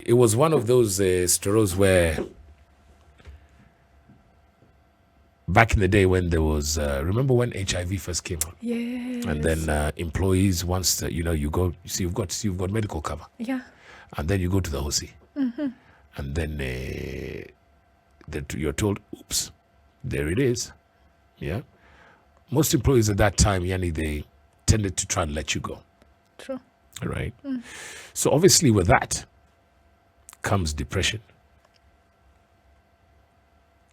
it was one of those stories where back in the day when there was, remember when HIV first came out? Yes. And then employees, once you go, you've got medical cover. Yeah. And then you go to the HOSI. And then you're told, oops, there it is. Yeah. Most employees at that time, Yani, they tended to try and let you go. True. Right. So obviously with that comes depression.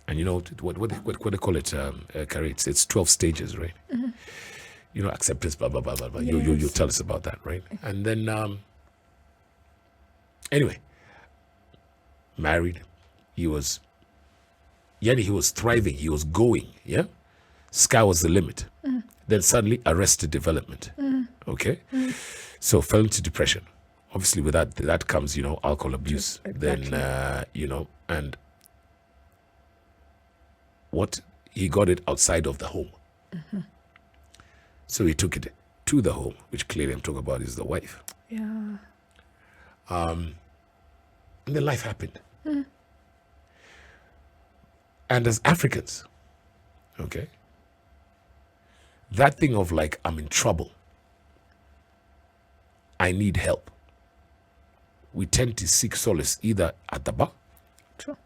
And you know what they call it, Kharay? It's 12 stages, right? You know, acceptance, blah blah blah blah blah. Yes. You tell us about that, right? And then anyway, married, he was thriving, he was going, yeah. Sky was the limit. Then suddenly arrested development. Okay, so fell into depression. Obviously, with that comes alcohol abuse. Exactly. Then and what he got it outside of the home. So he took it to the home, which clearly I'm talking about is the wife. Yeah. And then life happened. And as Africans, okay, that thing of like, I'm in trouble, I need help, we tend to seek solace either at the bar. True.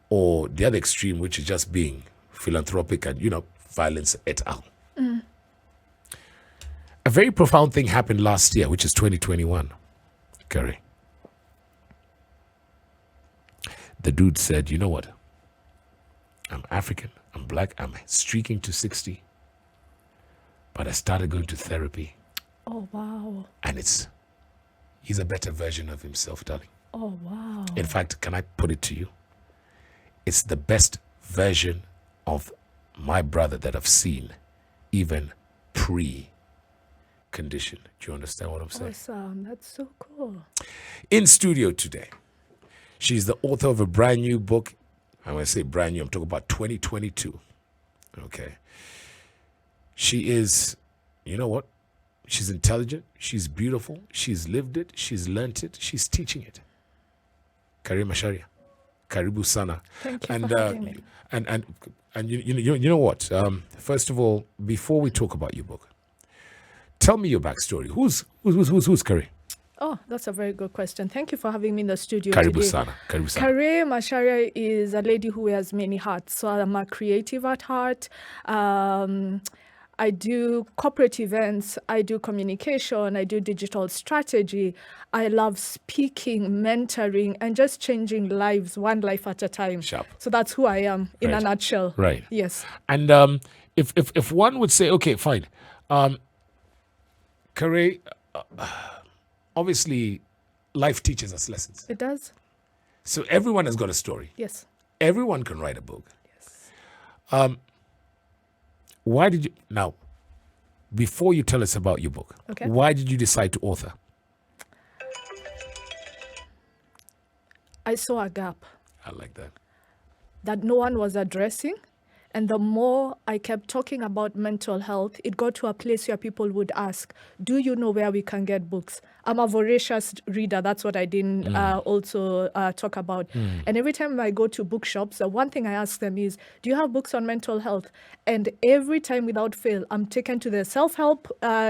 Or the other extreme, which is just being philanthropic and, violence et al. A very profound thing happened last year, which is 2021, Kharay. The dude said, you know what? I'm African, I'm black, I'm streaking to 60. But I started going to therapy. Oh, wow. And he's a better version of himself, darling. Oh, wow. In fact, can I put it to you? It's the best version of my brother that I've seen, even pre-condition. Do you understand what I'm saying? Awesome. That's so cool. In studio today, she's the author of a brand new book. And when I say brand new, I'm talking about 2022. Okay. She is, you know what? She's intelligent. She's beautiful. She's lived it. She's learnt it. She's teaching it. Kharay Macharia. Karibu sana. Thank you for having me. And you know what? First of all, before we talk about your book, tell me your backstory. Who's Kharay? Oh, that's a very good question. Thank you for having me in the studio Karibu today. sana. Karibu sana. Kharay Macharia is a lady who wears many hats. So I'm a creative at heart. I do corporate events, I do communication, I do digital strategy. I love speaking, mentoring, and just changing lives, one life at a time. Sharp. So that's who I am in a nutshell. Right. Yes. And if one would say, okay, fine, Kharay, obviously life teaches us lessons. It does? So everyone has got a story. Yes. Everyone can write a book. Yes. Why did you, now, before you tell us about your book, Okay. Why did you decide to author? I saw a gap I like that. that no one was addressing. And the more I kept talking about mental health, it got to a place where people would ask, do you know where we can get books? I'm a voracious reader. That's what I didn't also talk about. And every time I go to bookshops, the one thing I ask them is, do you have books on mental health? And every time without fail, I'm taken to the self-help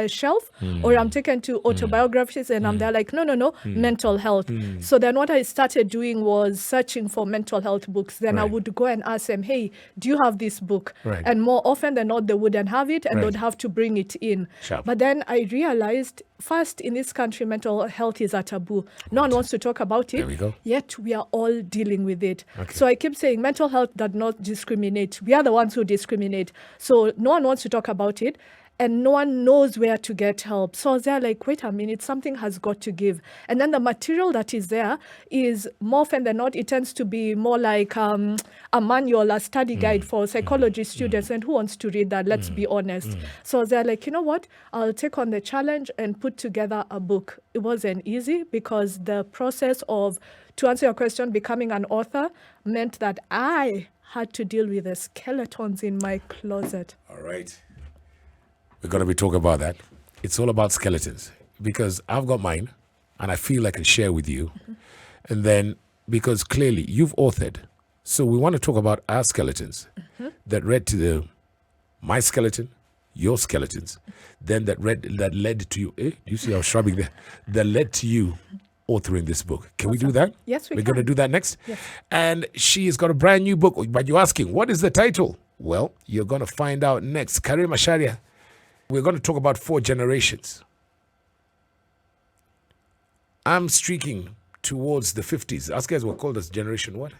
shelf or I'm taken to autobiographies and I'm there like, no, mental health. So then what I started doing was searching for mental health books. Then I Right. would go and ask them, hey, do you have this book? Right. And more often than not, they wouldn't have it and Right. they'd have to bring it in. Sharp. But then I realized, first, in this country, mental health is a taboo. No one wants to talk about it. There we go. Yet we are all dealing with it. Okay. So I keep saying mental health does not discriminate. We are the ones who discriminate. So no one wants to talk about it. And no one knows where to get help. So they're like, wait a minute, something has got to give. And then the material that is there is more often than not, it tends to be more like a manual, a study guide for psychology students. And who wants to read that? Let's be honest. So they're like, you know what? I'll take on the challenge and put together a book. It wasn't easy because the process of, to answer your question, becoming an author meant that I had to deal with the skeletons in my closet. All right. We're going to be talking about that. It's all about skeletons because I've got mine. and I feel I can share with you. And then, because clearly you've authored, so we want to talk about our skeletons that led to my skeleton, your skeletons, then that led to you. Do you see how shrubbing there? That led to you authoring this book. Can we do that? Yes, we We're can. going to do that next. Yes. And she has got a brand new book. But you're asking, what is the title? Well, you're going to find out next. Kharay, Macharia, we're going to talk about 4 generations. I'm streaking towards the 50s. Us guys were called as generation what?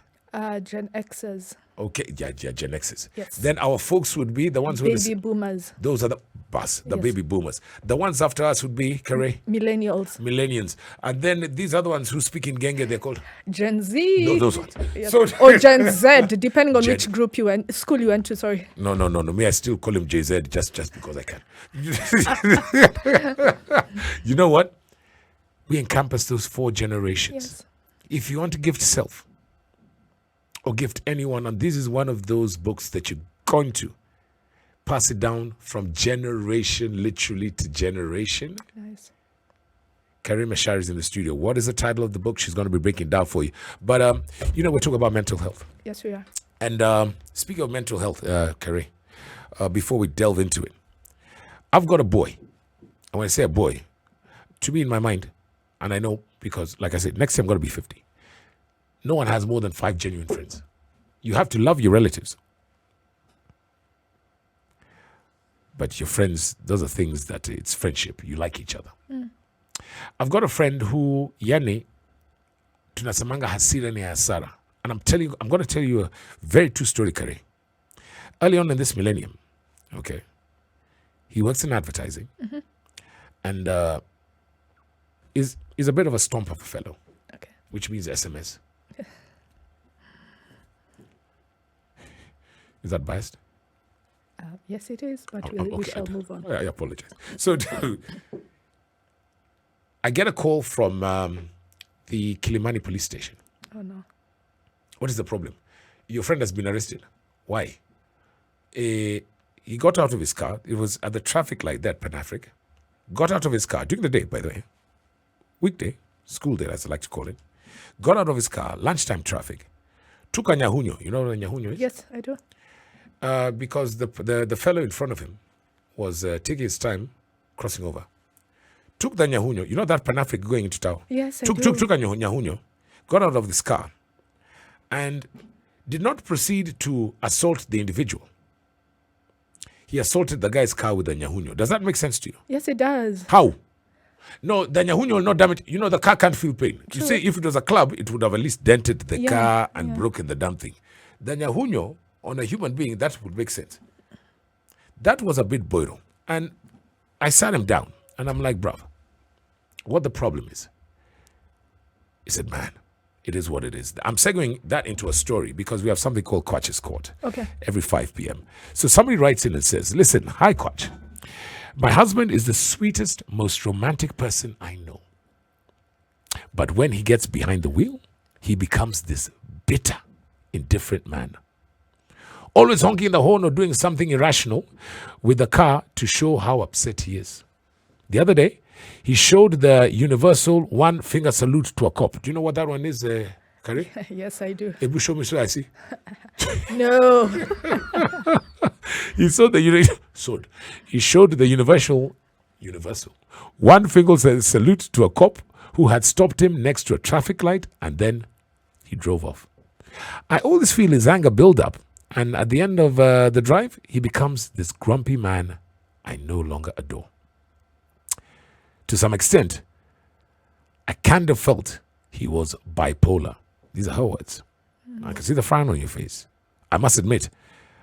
Gen Xers. Okay, yeah, Gen X's. Yes. Then our folks would be the ones who Baby boomers. those are the Yes. baby boomers. The ones after us would be Kharay, Millennials. millennials. And then these other ones who speak in Genge, they're called Gen Z. those ones. Yes. So Or Gen Z, depending on Gen- which group school you went to, sorry. no. Me, I still call him JZ just because I can. You know what? We encompass those 4 generations. Yes. If you want to gift self or gift anyone, and this is one of those books that you're going to pass it down from generation, literally to generation. Nice. Kharay Macharia is in the studio. What is the title of the book? She's going to be breaking down for you. But, we're talking about mental health. Yes, we are. And speaking of mental health, Kharay, before we delve into it, I've got a boy. And when I say a boy, to me in my mind, and I know because, like I said, next year I'm going to be 50. No one has more than 5 genuine friends. You have to love your relatives. But your friends, those are things that it's friendship. You like each other. I've got a friend who, yani, tunasamanga hasira ni hasara. And I'm going to tell you a very true story, Kharay. Early on in this millennium, okay, he works in advertising and is a bit of a stomp of a fellow, Okay. which means SMS. Is that biased? Yes, it is, but we Okay, shall move on. I apologize. So I get a call from the Kilimani police station. Oh, no. What is the problem? Your friend has been arrested. Why? He got out of his car. It was at the traffic light there at Pan-Africa. Got out of his car during the day, by the way. Weekday, school day, as I like to call it. Got out of his car, lunchtime traffic. Took a nyahunyo. You know what a nyahunyo is? Yes, I do. Because the fellow in front of him was taking his time crossing over. Took the nyahunyo. You know that Pan-Africa going into town? Yes, I Took do. a nyahunyo. Got out of this car. And did not proceed to assault the individual. He assaulted the guy's car with the nyahunyo. Does that make sense to you? Yes, it does. How? No, the nyahunyo will not damage. You know, the car can't feel pain. You True. see, if it was a club, it would have at least dented the Yeah, car and yeah. broken the damn thing. The nyahunyo, on a human being, that would make sense. That was a bit boiro. And I sat him down, and I'm like, bruv, what the problem is? He said, man, it is what it is. I'm segueing that into a story because we have something called Kwach's Court Okay. every 5 p.m. So somebody writes in and says, listen, hi, Kwach. My husband is the sweetest, most romantic person I know. But when he gets behind the wheel, he becomes this bitter, indifferent man. Always honking the horn or doing something irrational with the car to show how upset he is. The other day, he showed the universal 1 finger salute to a cop. Do you know what that one is, Kharay? Yes, I do. Ebu, show me so I see. No. He showed the universal 1 finger salute to a cop who had stopped him next to a traffic light, and then he drove off. I always feel his anger build up, and at the end of the drive, he becomes this grumpy man I no longer adore. To some extent, I kind of felt he was bipolar. These are her words. I can see the frown on your face. I must admit,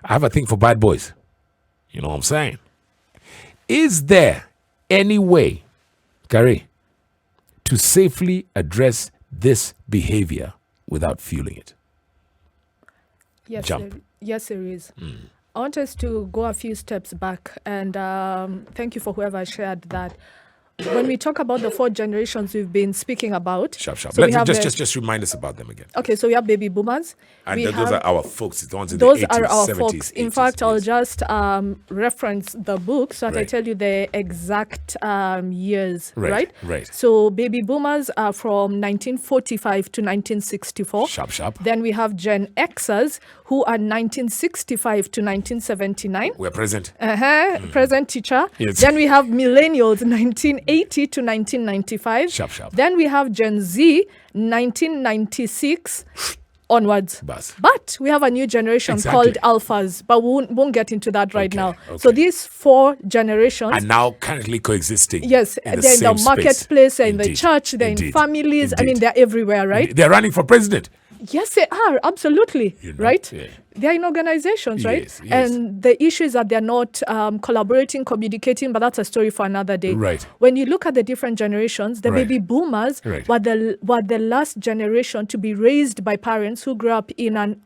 I have a thing for bad boys. You know what I'm saying? Is there any way, Kharay, to safely address this behavior without fueling it? Yes, Jump. Yes, there is. I want us to go a few steps back, and thank you for whoever shared that. when we talk about the 4 generations we've been speaking about. Sharp. So we have just remind us about them again. Okay, so we have baby boomers. And those are our folks. The ones in those the 80s, are our 70s, folks. In 80s, fact, I'll yes. just reference the book so that I Right. tell you the exact years. Right. So baby boomers are from 1945 to 1964. Sharp. Then we have Gen Xers who are 1965 to 1979. We're present. Present teacher. Yes. Then we have millennials 1980 to 1995. Sharp. Then we have Gen Z 1996 onwards. Bus. But we have a new generation Exactly. called alphas, but we won't get into that right Okay, now. okay. So these 4 generations, And now currently coexisting. yes, in the they're in same the space. marketplace, they're in the Indeed. church, they're in Indeed. families. I mean, Indeed. they're everywhere, right? They're running for president. Yes, they are, absolutely, You know, right? yeah. They're in organizations, right? Yes, yes. And the issue is that they're not collaborating, communicating, but that's a story for another day. Right. When you look at the different generations, the Right. baby boomers Right. were the last generation to be raised by parents who grew up in an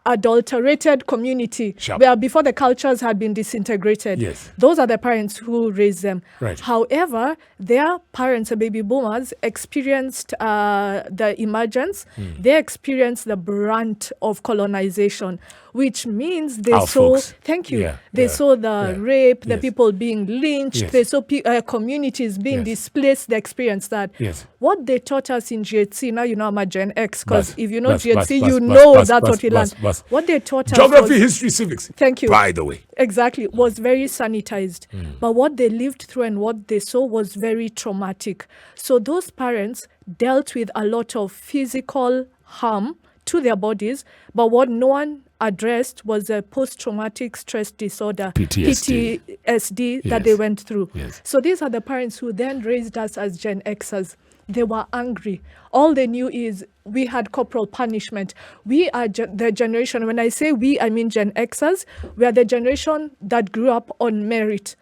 adulterated community Sharp. where before the cultures had been disintegrated. Yes. Those are the parents who raised them. Right. However, their parents, the baby boomers, experienced the emergence. They experienced the brunt of colonization, which means they Our saw, folks. thank you, Yeah, they yeah, saw the yeah. rape, the Yes. people being lynched, Yes. they saw communities being Yes. displaced, they experienced that. Yes. What they taught us in GHC, now you know I'm a Gen X, because Bus, if you know bus, GHC, bus, you bus, know bus, that's bus, what we bus, learned. bus. What they taught us Geography, was, history, civics. Thank you. By the way. Exactly, was very sanitized. But what they lived through and what they saw was very traumatic. So those parents dealt with a lot of physical harm to their bodies, but what no one addressed was a post-traumatic stress disorder, PTSD. that they Yes. went through. Yes. So these are the parents who then raised us as Gen Xers. They were angry. All they knew is we had corporal punishment. We are the generation, when I say we, I mean Gen Xers. We are the generation that grew up on merit.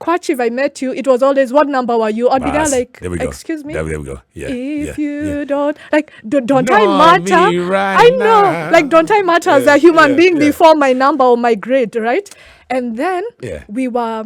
Quach, if I met you, it was always, what number were you? I'd be there Bus. like, There we go. excuse me? There we go. Yeah. If yeah, you yeah. don't, like, don't Know I matter? me right I know, now. like, don't I matter as Yeah, a human yeah, being yeah. before my number or my grade, right? And then Yeah. we were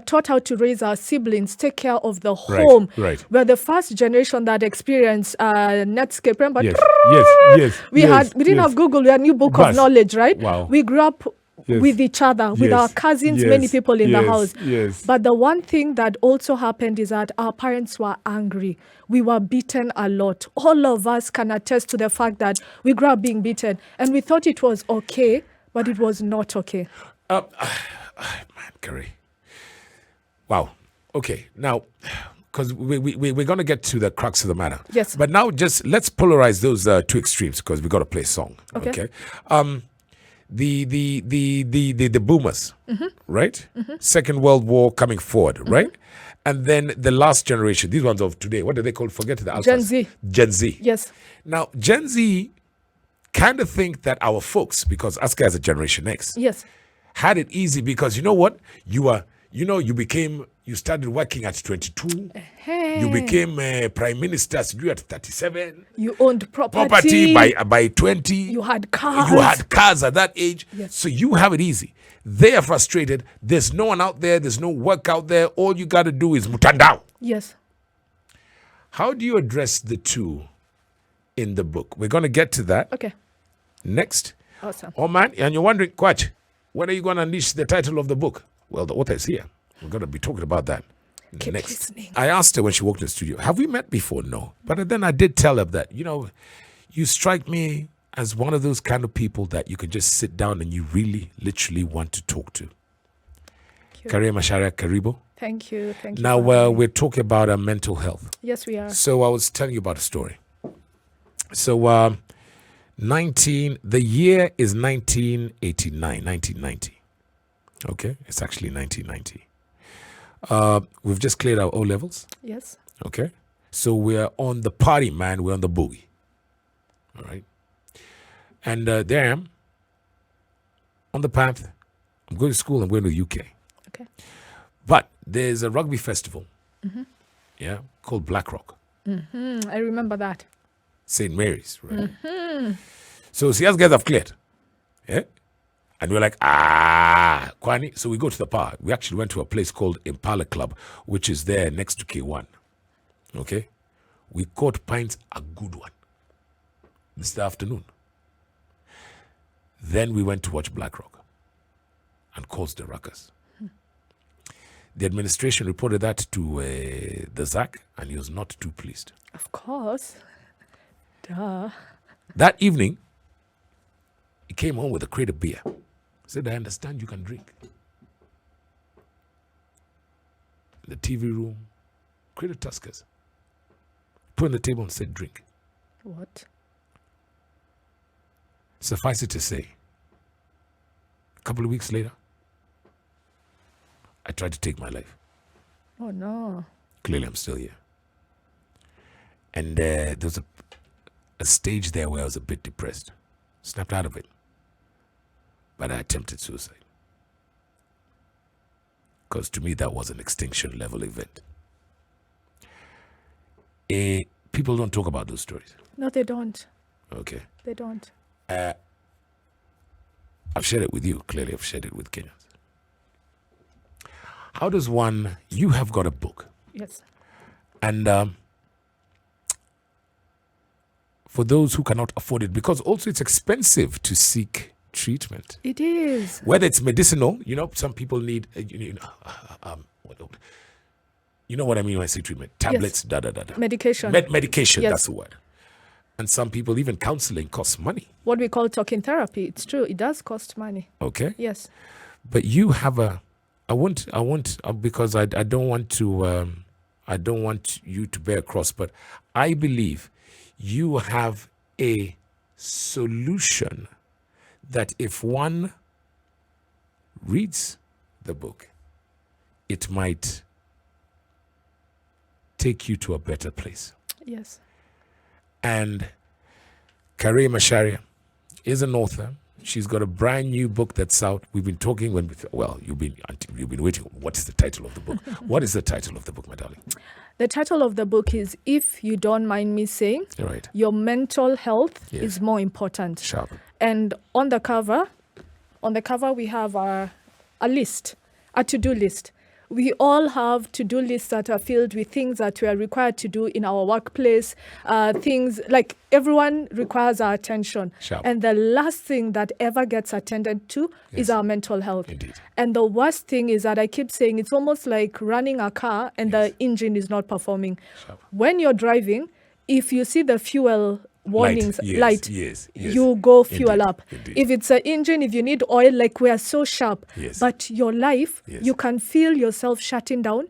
taught how to raise our siblings, take care of the Right, home. right. We're the first generation that experienced Netscape. Remember? Yes. We didn't have Google. We had new book Bus. of knowledge, right? Wow. We grew up Yes. with each other, with Yes. our cousins, Yes. many people in the Yes. house. Yes. But the one thing that also happened is that our parents were angry. We were beaten a lot. All of us can attest to the fact that we grew up being beaten, and we thought it was okay, but it was not okay. Man, Kharay. Wow. Okay. Now, because we're going to get to the crux of the matter. Yes. But now just let's polarize those 2 extremes because we got to play a song. Okay. The boomers, right? Second World War coming forward, right? And then the last generation, these ones of today, what do they call? Forget the alphas. Gen Z. Gen Z. Yes. Now, Gen Z kind of think that our folks, because us guys are Generation X, Yes. had it easy because you know what? You started working at 22. Hey. You became prime minister at 37. You owned Property by 20. You had cars. You had cars at that age. Yes. So you have it easy. They are frustrated. There's no one out there. There's no work out there. All you got to do is mutandao. Yes. How do you address the two in the book? We're going to get to that Okay. next. Awesome. Oh, man. And you're wondering, Quach, when are you going to unleash the title of the book? Well, the author is here. We're going to be talking about that Keep next. listening. I asked her when she walked in the studio, have we met before? No. But then I did tell her that, you strike me as one of those kind of people that you can just sit down and you really, literally want to talk to. Kharay, Macharia, Karibo. Thank you. Thank you. Now, for having me. we're talking about mental health. Yes, we are. So I was telling you about a story. So the year is 1990. Okay, it's actually 1990. We've just cleared our O levels. Yes. Okay, so we're on the party, man. We're on the boogie. All right, and there I am on the path. I'm going to school. I'm going to the UK. Okay. But there's a rugby festival, yeah, called Black Rock. I remember that. St. Mary's, right? So see, us guys have cleared. Yeah? And we're like, Kwani. So we go to the park. We actually went to a place called Impala Club, which is there next to K1. Okay? We caught pints, a good one, this afternoon. Then we went to watch Black Rock and caused a ruckus. The administration reported that to the ZAC, and he was not too pleased. Of course. Duh. That evening, he came home with a crate of beer. He said, I understand you can drink. In the TV room, crate of Tuskers. Put on the table and said, drink. What? Suffice it to say, a couple of weeks later, I tried to take my life. Oh, no. Clearly, I'm still here. And there was a stage there where I was a bit depressed. Snapped out of it. But I attempted suicide. Because to me, that was an extinction level event. People don't talk about those stories. No, they don't. Okay. They don't. I've shared it with you. Clearly, I've shared it with Kenyans. How does one... You have got a book. Yes. And for those who cannot afford it, because also it's expensive to seek treatment. It is. Whether it's medicinal, some people need, you know what I mean when I say treatment? Tablets, Yes. Medication. Medication, Yes. that's the word. And some people, even counseling costs money. What we call talking therapy. It's true. It does cost money. Okay. Yes. But you have because I don't want you to bear a cross, but I believe you have a solution that if one reads the book, it might take you to a better place. Yes. And Kharay Macharia is an author. She's got a brand new book that's out. We've been talking you've been waiting. What is the title of the book? What is the title of the book, my darling? The title of the book is If You Don't Mind Me Saying, Right. Your Mental Health Yes. is More Important. Sharp. And on the cover we have a list, a to-do list. We all have to-do lists that are filled with things that we are required to do in our workplace, things like everyone requires our attention. Sharp. And the last thing that ever gets attended to is our mental health. Indeed. And the worst thing is that I keep saying it's almost like running a car and Yes. the engine is not performing. Sharp. When you're driving, if you see the fuel warnings light, yes. you go fuel Indeed, up. indeed. If it's an engine, if you need oil, like we are so sharp. Yes. But your life, Yes. you can feel yourself shutting down.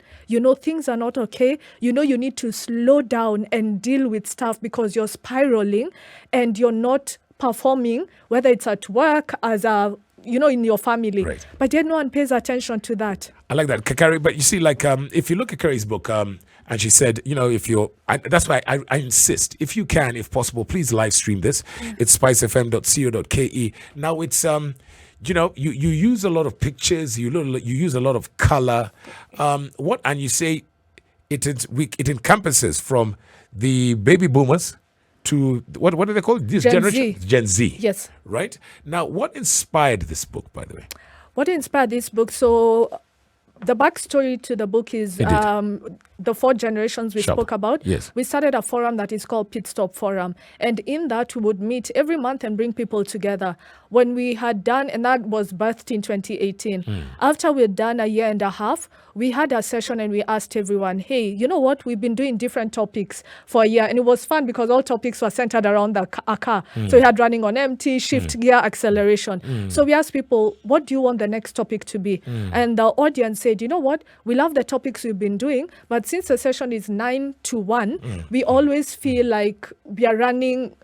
Things are not okay. You need to slow down and deal with stuff because you're spiraling and you're not performing, whether it's at work, as a in your family. Right. But yet no one pays attention to that. I like that, Kharay. But you see, if you look at Kharay's book, and she said, that's why I insist, if you can, if possible, please live stream this. It's spicefm.co.ke. Now it's, you use a lot of pictures, you use a lot of color. And you say it encompasses from the baby boomers to what do they call it? This Gen generation? Z. Gen Z. Yes. Right? Now, what inspired this book, by the way? What inspired this book? So the backstory to the book is the 4 generations we Sharp. spoke about. Yes. We started a forum that is called Pit Stop Forum. And in that, we would meet every month and bring people together. When we had done, and that was birthed in 2018. After we had done a year and a half, we had a session and we asked everyone, hey, you know what? We've been doing different topics for a year. And it was fun because all topics were centered around a car. So we had running on empty, shift gear, acceleration. So we asked people, what do you want the next topic to be? And the audience said, you know what? We love the topics we've been doing, but since the session is 9 to 1, we always feel like we are running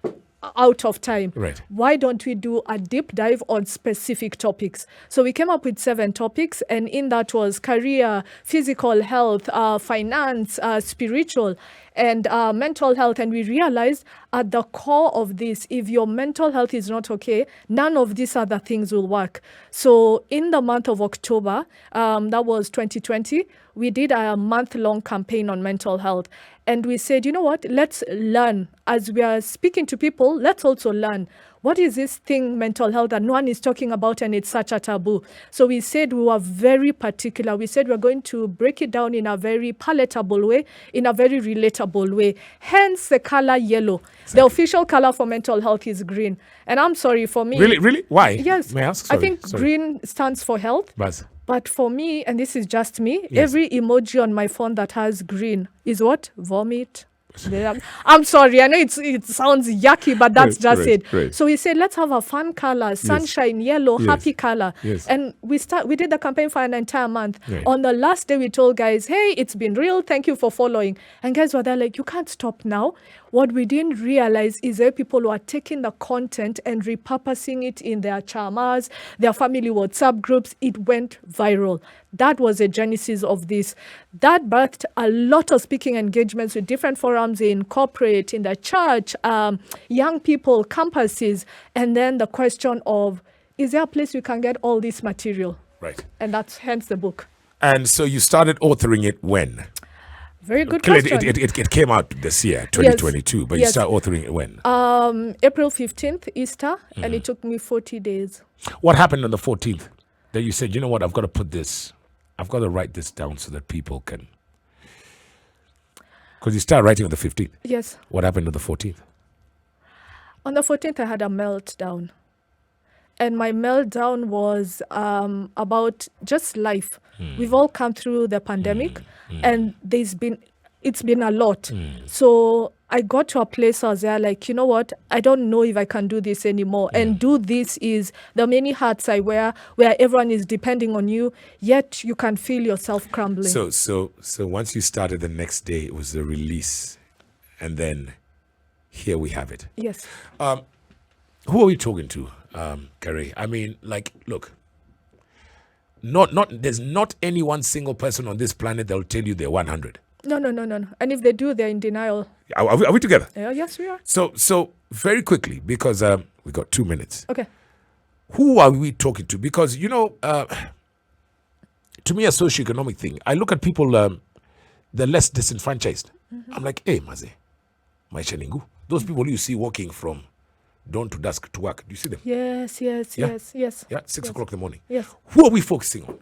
out of time. Right. Why don't we do a deep dive on specific topics? So we came up with 7 topics, and in that was career, physical health, finance, spiritual, and mental health. And we realized at the core of this, if your mental health is not okay, none of these other things will work. So in the month of October, that was 2020, we did a month-long campaign on mental health. And we said, you know what, let's learn. As we are speaking to people, people, let's also learn. What is this thing, mental health, that no one is talking about and it's such a taboo? So we said we were very particular. We said we're going to break it down in a very palatable way, in a very relatable way. Hence the color yellow. Exactly. The official color for mental health is green. And I'm sorry, for me... Really? Why? Yes. May I ask? I think green stands for health. But for me, and this is just me, every emoji on my phone that has green is what? Vomit. I'm sorry, I know it sounds yucky, but that's just it. Right. So we said, let's have a fun color, sunshine, yellow, happy color. And we did the campaign for an entire month. On the last day, we told guys, hey, it's been real, thank you for following. And guys were there like, you can't stop now. What we didn't realize is that people were taking the content and repurposing it in their chamas, their family WhatsApp groups. It went viral. That was the genesis of this. That birthed a lot of speaking engagements with different forums in corporate, in the church, young people, campuses, and then the question of, is there a place we can get all this material? Right. And that's hence the book. And so you started authoring it when? Very good question. It came out this year, 2022, but you started authoring it when? April 15th, Easter, and it took me 40 days. What happened on the 14th? That you said, you know what, I've got to write this down so that people can... Because you started writing on the 15th. Yes. What happened on the 14th? On the 14th, I had a meltdown. And my meltdown was about just life. We've all come through the pandemic, and it's been a lot. So I got to a place where I was there like, you know what, I don't know if I can do this anymore. And do this is the many hats I wear where everyone is depending on you, yet you can feel yourself crumbling. So once you started, the next day it was the release, and then here we have it. Yes. Who are we talking to, Kharay? I mean, like, look, there's not any one single person on this planet that will tell you they're 100. No. And if they do, they're in denial. Are we together? Yes, we are. So very quickly, because we got 2 minutes. Okay. Who are we talking to? Because, you know, to me, a socioeconomic thing, I look at people, the less disenfranchised. I'm like, hey, Maze, Maisha Ningu. Those people you see walking from dawn to dusk to work. Do you see them? Yes. Yeah, 6 o'clock in the morning. Yes. Who are we focusing on?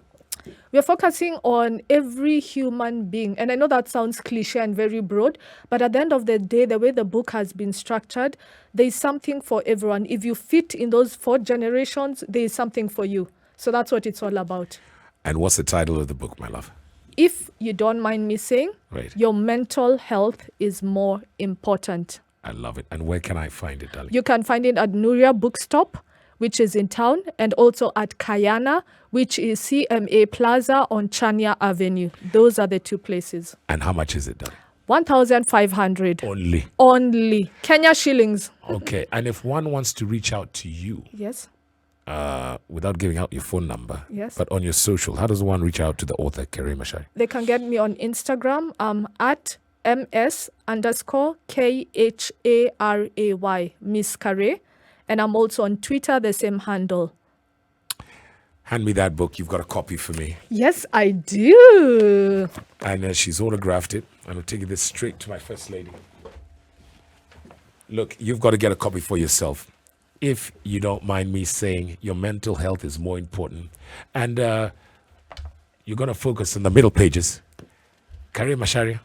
We are focusing on every human being. And I know that sounds cliche and very broad, but at the end of the day, the way the book has been structured, there is something for everyone. If you fit in those 4 generations, there is something for you. So that's what it's all about. And what's the title of the book, my love? If you don't mind me saying, your mental health is more important. I love it. And where can I find it, darling? You can find it at Nuria Bookstop, which is in town, and also at Kayana, which is CMA Plaza on Chania Avenue. Those are the 2 places. And how much is it, darling? 1,500. Only. Kenya shillings. Okay. And if one wants to reach out to you, yes, without giving out your phone number, yes, but on your social, how does one reach out to the author, Kharay Macharia? They can get me on Instagram at MS_KHARAY, Miss Kharay. And I'm also on Twitter, the same handle. Hand me that book. You've got a copy for me. Yes, I do. And she's autographed it. And I'll take this straight to my first lady. Look, you've got to get a copy for yourself. If you don't mind me saying, your mental health is more important. And you're going to focus on the middle pages. Kharay Macharia,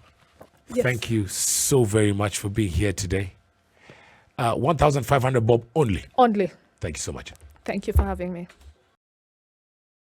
thank you so very much for being here today. 1,500 bob only. Only. Thank you so much. Thank you for having me.